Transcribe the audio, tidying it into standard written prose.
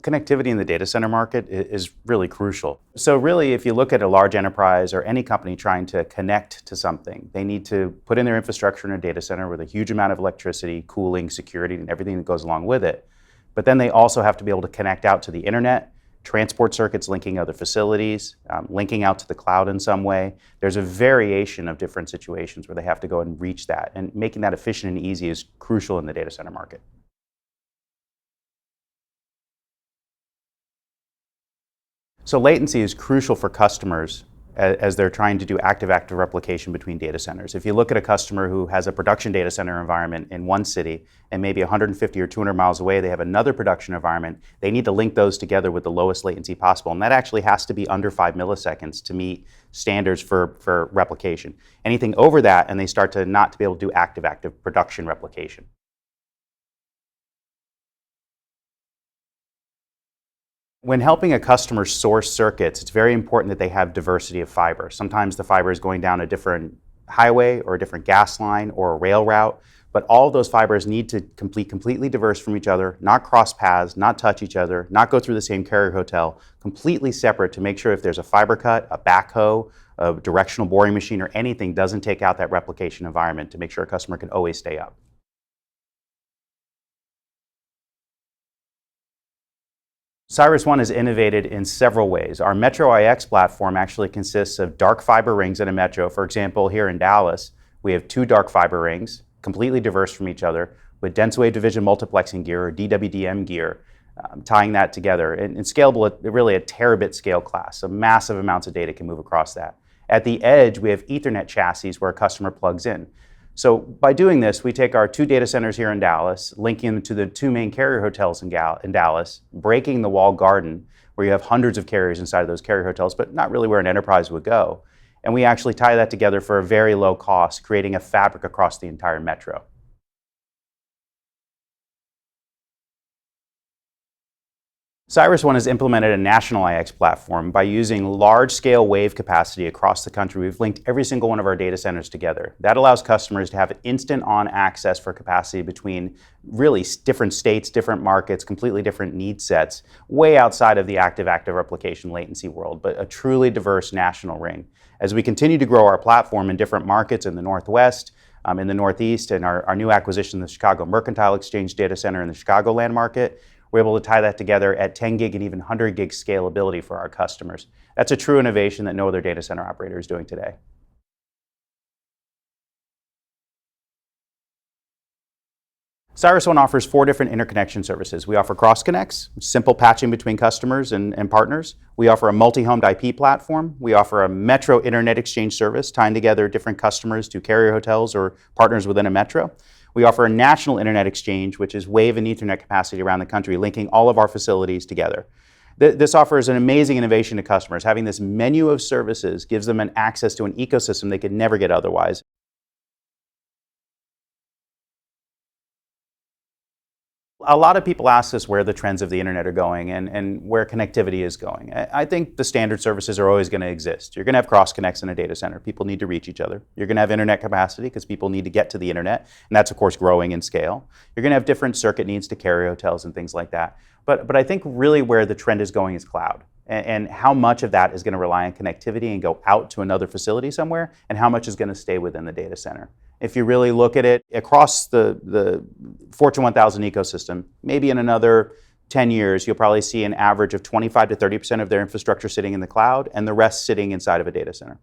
Connectivity in the data center market is really crucial. So really, if you look at a large enterprise or any company trying to connect to something, they need to put in their infrastructure in a data center with a huge amount of electricity, cooling, security, and everything that goes along with it. But then they also have to be able to connect out to the internet, transport circuits linking other facilities, linking out to the cloud in some way. There's a variation of different situations where they have to go and reach that, and making that efficient and easy is crucial in the data center market. So latency is crucial for customers as they're trying to do active-active replication between data centers. If you look at a customer who has a production data center environment in one city and maybe 150 or 200 miles away, they have another production environment, they need to link those together with the lowest latency possible. And that actually has to be under 5 milliseconds to meet standards for replication. Anything over that, and they start to not to be able to do active-active production replication. When helping a customer source circuits, it's very important that they have diversity of fiber. Sometimes the fiber is going down a different highway or a different gas line or a rail route, but all of those fibers need to completely diverse from each other, not cross paths, not touch each other, not go through the same carrier hotel, completely separate to make sure if there's a fiber cut, a backhoe, a directional boring machine, or anything doesn't take out that replication environment to make sure a customer can always stay up. CyrusOne is innovated in several ways. Our Metro IX platform actually consists of dark fiber rings in a metro. For example, here in Dallas, we have 2 dark fiber rings, completely diverse from each other, with dense wave division multiplexing gear, or DWDM gear, tying that together. And scalable at really a terabit scale class, so massive amounts of data can move across that. At the edge, we have Ethernet chassis where a customer plugs in. So by doing this, we take our 2 data centers here in Dallas, linking them to the 2 main carrier hotels in Dallas, breaking the walled garden, where you have hundreds of carriers inside of those carrier hotels, but not really where an enterprise would go. And we actually tie that together for a very low cost, creating a fabric across the entire metro. CyrusOne has implemented a national IX platform by using large-scale wave capacity across the country. We've linked every single one of our data centers together. That allows customers to have instant-on access for capacity between really different states, different markets, completely different need sets, way outside of the active-active replication latency world, but a truly diverse national ring. As we continue to grow our platform in different markets in the Northwest, in the Northeast, and our new acquisition, the Chicago Mercantile Exchange data center in the Chicagoland market, we're able to tie that together at 10 gig and even 100 gig scalability for our customers. That's a true innovation that no other data center operator is doing today. CyrusOne offers 4 different interconnection services. We offer cross connects, simple patching between customers and partners. We offer a multi-homed IP platform. We offer a metro internet exchange service, tying together different customers to carrier hotels or partners within a metro. We offer a national internet exchange, which is wave and Ethernet capacity around the country, linking all of our facilities together. This offers an amazing innovation to customers. Having this menu of services gives them an access to an ecosystem they could never get otherwise. A lot of people ask us where the trends of the internet are going and where connectivity is going. I think the standard services are always going to exist. You're going to have cross connects in a data center. People need to reach each other. You're going to have internet capacity because people need to get to the internet, and that's of course growing in scale. You're going to have different circuit needs to carrier hotels and things like that. But I think really where the trend is going is cloud. And how much of that is going to rely on connectivity and go out to another facility somewhere, and how much is going to stay within the data center. If you really look at it across the Fortune 1000 ecosystem, maybe in another 10 years, you'll probably see an average of 25 to 30% of their infrastructure sitting in the cloud and the rest sitting inside of a data center.